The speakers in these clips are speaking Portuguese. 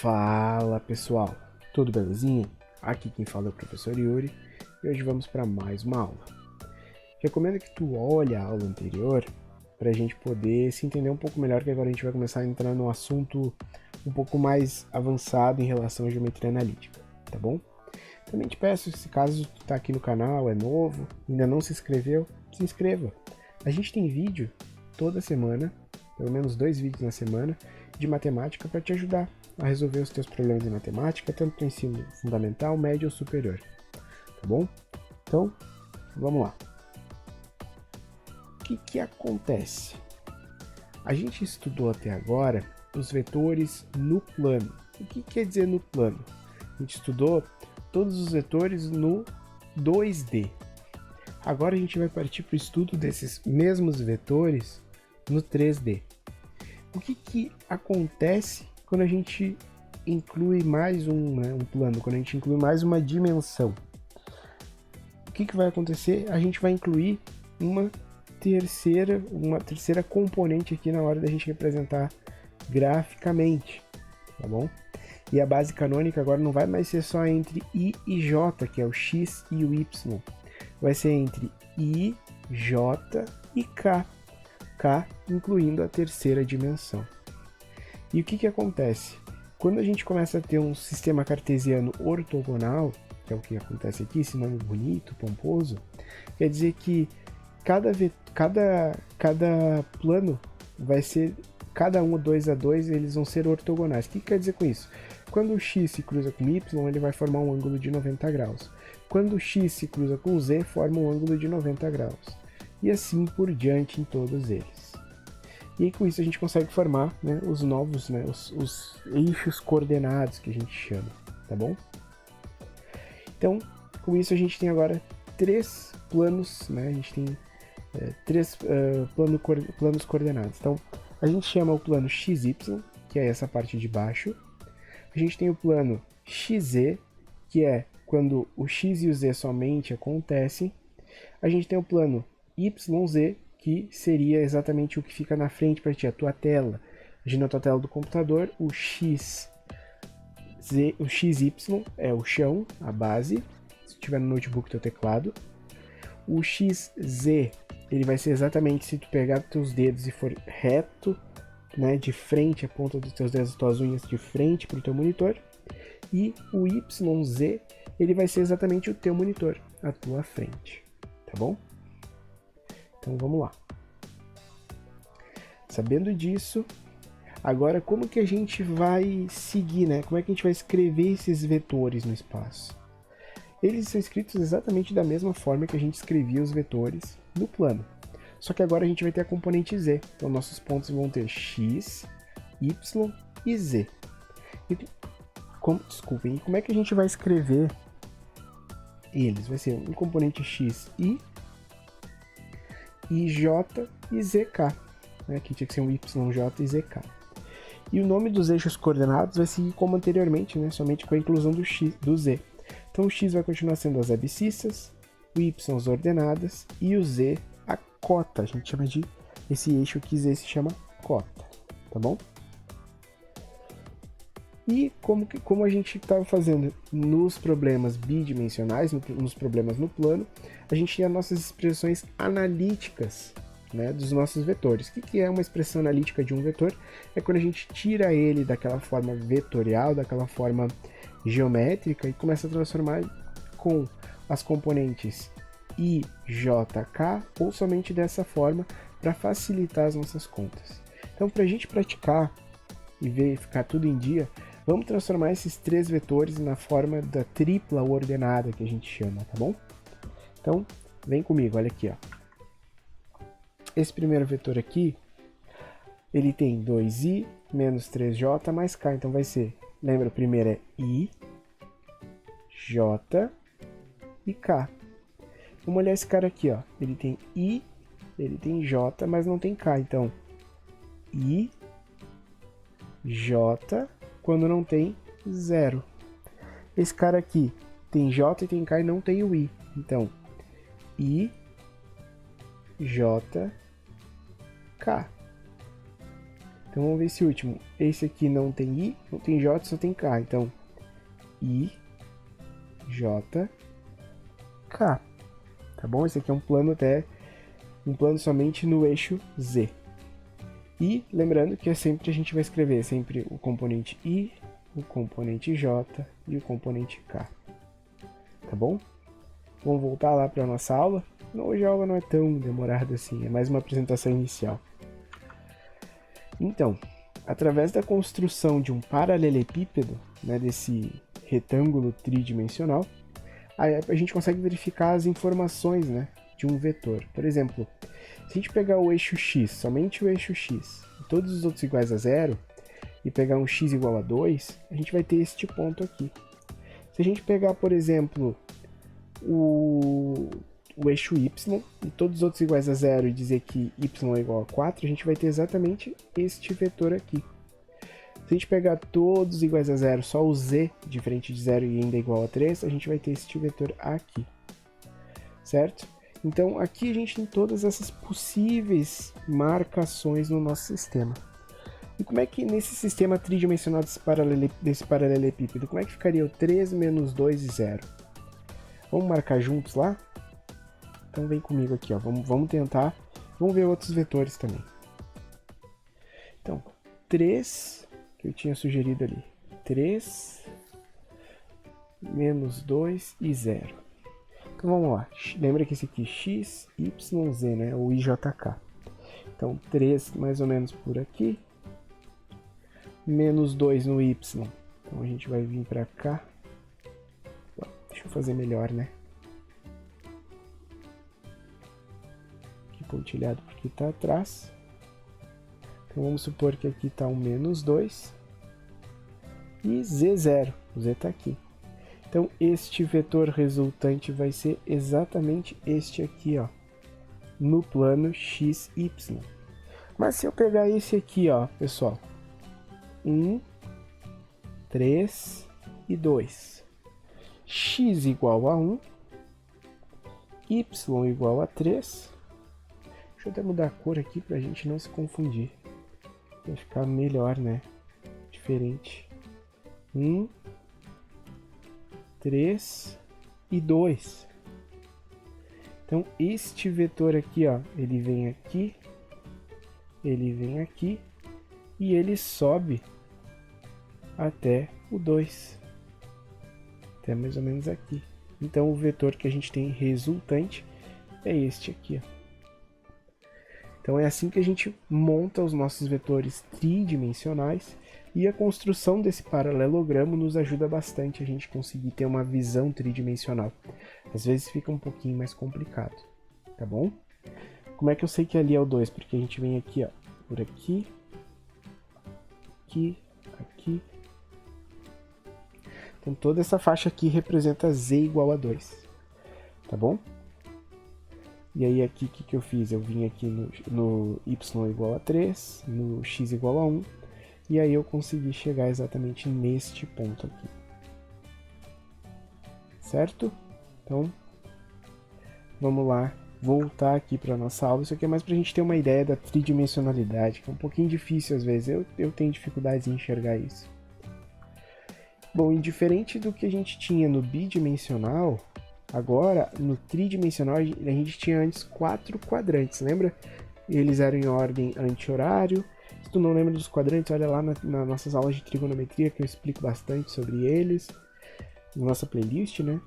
Fala pessoal, tudo belezinha? Aqui quem fala é o professor Yuri e hoje vamos para mais uma aula. Recomendo que tu olhe a aula anterior para a gente poder se entender um pouco melhor, que agora a gente vai começar a entrar num assunto um pouco mais avançado em relação à geometria analítica, tá bom? Também te peço, se caso tu tá aqui no canal, é novo, ainda não se inscreveu, se inscreva. A gente tem vídeo toda semana, pelo menos 2 vídeos na semana, de matemática para te ajudar a resolver os teus problemas de matemática, tanto para o ensino fundamental, médio ou superior, tá bom? Então, vamos lá. O que acontece? A gente estudou até agora os vetores no plano. O que quer dizer no plano? A gente estudou todos os vetores no 2D. Agora a gente vai partir para o estudo desses mesmos vetores no 3D. O que acontece quando a gente inclui mais um plano, quando a gente inclui mais uma dimensão? O que vai acontecer? A gente vai incluir uma terceira componente aqui na hora da gente representar graficamente, tá bom? E a base canônica agora não vai mais ser só entre I e J, que é o X e o Y. Vai ser entre I, J e K. K incluindo a terceira dimensão. E o que acontece? Quando a gente começa a ter um sistema cartesiano ortogonal, que é o que acontece aqui, esse nome bonito, pomposo, quer dizer que cada plano vai ser, cada um 2 a 2, eles vão ser ortogonais. O que quer dizer com isso? Quando o X se cruza com Y, ele vai formar um ângulo de 90 graus. Quando o X se cruza com Z, forma um ângulo de 90 graus. E assim por diante em todos eles. E aí, com isso a gente consegue formar, né, os novos, né, os eixos coordenados que a gente chama, tá bom? Então, com isso a gente tem agora 3 planos, né, a gente tem 3 planos coordenados. Então, a gente chama o plano XY, que é essa parte de baixo. A gente tem o plano XZ, que é quando o X e o Z somente acontecem. A gente tem o plano YZ, que seria exatamente o que fica na frente para ti, a tua tela. Imagina a tua tela do computador, o XY é o chão, a base, se tiver no notebook teu teclado. O XZ, ele vai ser exatamente se tu pegar teus dedos e for reto, né, de frente, a ponta dos teus dedos, tuas unhas de frente para o teu monitor. E o YZ, ele vai ser exatamente o teu monitor, a tua frente, tá bom? Então vamos lá. Sabendo disso, agora como que a gente vai seguir, né? Como é que a gente vai escrever esses vetores no espaço? Eles são escritos exatamente da mesma forma que a gente escrevia os vetores no plano. Só que agora a gente vai ter a componente Z. Então nossos pontos vão ter X, Y e Z. Desculpem, e como é que a gente vai escrever eles? Vai ser um componente X, I, J e ZK. Aqui tinha que ser um YJ e ZK. E o nome dos eixos coordenados vai seguir como anteriormente, né? Somente com a inclusão do X, do Z. Então o X vai continuar sendo as abscissas, o Y as ordenadas e o Z a cota. A gente chama de, esse eixo aqui Z se chama cota, tá bom? E como a gente estava fazendo nos problemas bidimensionais, nos problemas no plano, a gente tem as nossas expressões analíticas, né, dos nossos vetores. O que é uma expressão analítica de um vetor? É quando a gente tira ele daquela forma vetorial, daquela forma geométrica e começa a transformar com as componentes I, J, K ou somente dessa forma para facilitar as nossas contas. Então, para a gente praticar e ver, ficar tudo em dia, vamos transformar esses 3 vetores na forma da tripla ordenada que a gente chama, tá bom? Então, vem comigo, olha aqui, ó. Esse primeiro vetor aqui, ele tem 2i menos 3j mais k, então vai ser, lembra, o primeiro é i, j e k. Vamos olhar esse cara aqui, ó. Ele tem i, ele tem j, mas não tem k, então i, j, quando não tem 0. Esse cara aqui tem j e tem k e não tem o i, então i, j, K. Então vamos ver esse último. Esse aqui não tem I, não tem J, só tem K. Então, I, J, K. Tá bom? Esse aqui é um plano somente no eixo Z. E lembrando que sempre a gente vai escrever sempre o componente I, o componente J e o componente K. Tá bom? Vamos voltar lá para a nossa aula. Hoje a aula não é tão demorada assim, é mais uma apresentação inicial. Então, através da construção de um paralelepípedo, né, desse retângulo tridimensional, a gente consegue verificar as informações, né, de um vetor. Por exemplo, se a gente pegar o eixo x, somente o eixo x, e todos os outros iguais a zero, e pegar um x igual a 2, a gente vai ter este ponto aqui. Se a gente pegar, por exemplo, o eixo y, e todos os outros iguais a zero, e dizer que y é igual a 4, a gente vai ter exatamente este vetor aqui. Se a gente pegar todos iguais a zero, só o z diferente de zero e ainda igual a 3, a gente vai ter este vetor aqui. Certo? Então, aqui a gente tem todas essas possíveis marcações no nosso sistema. E como é que nesse sistema tridimensional desse paralelepípedo, como é que ficaria o 3 menos 2 e 0? Vamos marcar juntos lá? Então vem comigo aqui, ó. Vamos tentar. Vamos ver outros vetores também. Então, 3, que eu tinha sugerido ali. 3 menos 2 e 0. Então vamos lá. Lembra que esse aqui é x, y, z, né? O IJK. Então 3 mais ou menos por aqui. Menos 2 no y. Então a gente vai vir para cá. Deixa eu fazer melhor, né? Aqui pontilhado porque está atrás. Então vamos supor que aqui está um menos 2. E z0. O z está aqui. Então este vetor resultante vai ser exatamente este aqui, ó. No plano xy. Mas se eu pegar esse aqui, ó, pessoal. 1, 3 e 2. X igual a 1, y igual a 3. Deixa eu até mudar a cor aqui para a gente não se confundir. Vai ficar melhor, né? Diferente. 1, 3 e 2. Então, este vetor aqui, ó, ele vem aqui e ele sobe até o 2. Até mais ou menos aqui. Então o vetor que a gente tem resultante é este aqui, ó. Então é assim que a gente monta os nossos vetores tridimensionais, e a construção desse paralelogramo nos ajuda bastante a gente conseguir ter uma visão tridimensional. Às vezes fica um pouquinho mais complicado, tá bom? Como é que eu sei que ali é o 2? Porque a gente vem aqui, ó, por aqui, aqui, aqui. Então toda essa faixa aqui representa z igual a 2, tá bom? E aí aqui o que eu fiz? Eu vim aqui no y igual a 3, no x igual a 1, e aí eu consegui chegar exatamente neste ponto aqui. Certo? Então, vamos lá, voltar aqui para a nossa aula. Isso aqui é mais para a gente ter uma ideia da tridimensionalidade, que é um pouquinho difícil às vezes, eu tenho dificuldades em enxergar isso. Bom, e diferente do que a gente tinha no bidimensional, agora no tridimensional a gente tinha antes 4 quadrantes, lembra? Eles eram em ordem anti-horário. Se tu não lembra dos quadrantes, olha lá nas nossas aulas de trigonometria que eu explico bastante sobre eles, na nossa playlist, né?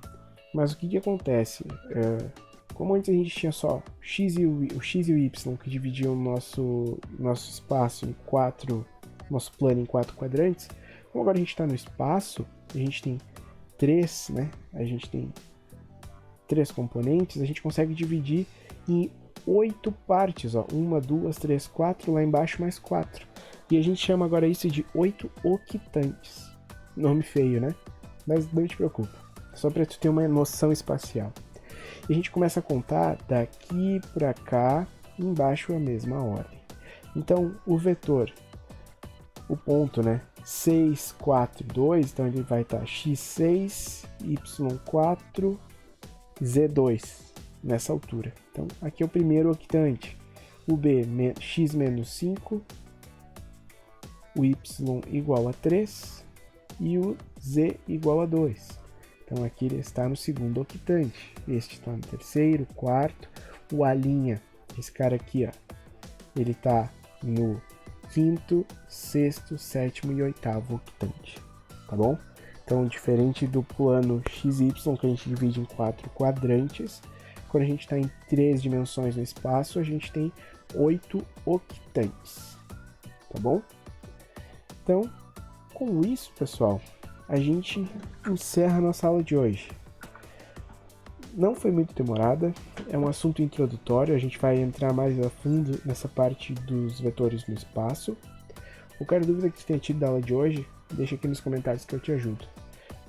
Mas o que acontece? Como antes a gente tinha só o x e o y que dividiam o nosso espaço em 4, nosso plano em 4 quadrantes, como agora a gente está no espaço, a gente tem 3, né? A gente tem 3 componentes, a gente consegue dividir em 8 partes, ó. 1, 2, 3, 4, lá embaixo mais 4. E a gente chama agora isso de 8 octantes. Nome feio, né? Mas não te preocupa, só para tu ter uma noção espacial. E a gente começa a contar daqui para cá, embaixo a mesma ordem. Então, o vetor, o ponto, né? 6, 4, 2, então ele vai estar x6, y4, z2, nessa altura. Então, aqui é o primeiro octante. O b, x menos 5, o y igual a 3 e o z igual a 2. Então aqui ele está no segundo octante, este está no terceiro, quarto, o A', esse cara aqui, ó, ele está no quinto, sexto, sétimo e oitavo octante, tá bom? Então, diferente do plano XY, que a gente divide em 4 quadrantes, quando a gente está em 3 dimensões no espaço, a gente tem 8 octantes, tá bom? Então, com isso, pessoal, a gente encerra a nossa aula de hoje. Não foi muito demorada, é um assunto introdutório, a gente vai entrar mais a fundo nessa parte dos vetores no espaço. Qualquer dúvida que você tenha tido da aula de hoje, deixa aqui nos comentários que eu te ajudo.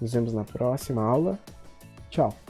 Nos vemos na próxima aula. Tchau!